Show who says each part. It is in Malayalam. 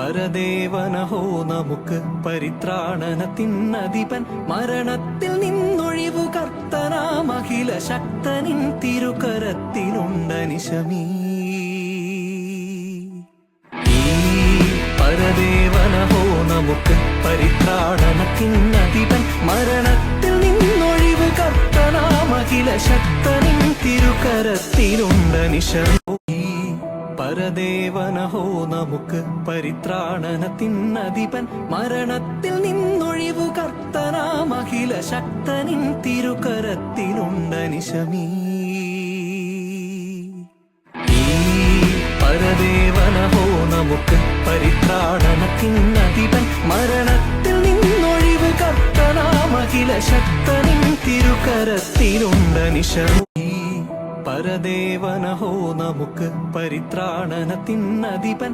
Speaker 1: പരദേവനഹോ നമുക്ക് പരിത്രാണനത്തിനധിപൻ മരണത്തിൽ നിന്നൊഴിവു കർത്തനാമഖില ശക്തനിൻ തിരുകരത്തിലുണ്ടനിശമീ പരദേവനഹോ നമുക്ക് പരിത്രാണനത്തിനധിപൻ മരണത്തിൽ നിന്നൊഴിവു കർത്തനാമഖില ശക്തനിൻ തിരുകരത്തിലുണ്ടനിശമീ പരദേവനഹോ നമുക്ക് പരിത്രാണനത്തിനധിപൻ മരണത്തിൽ നിന്നൊഴിവു കർത്തനാമഖില ശക്തനിൻ തിരുകരത്തിലുണ്ടനിശമീ പരദേവനഹോ നമുക്ക് പരിത്രാണനത്തിനധിപൻ മരണത്തിൽ നിന്നൊഴിവു കർത്തനാമഖില ശക്തനിൻ തിരുകരത്തിലുണ്ടനിശമീ പരദേവനഹോ നമുക്ക് പരിത്രാണനത്തിനധിപൻ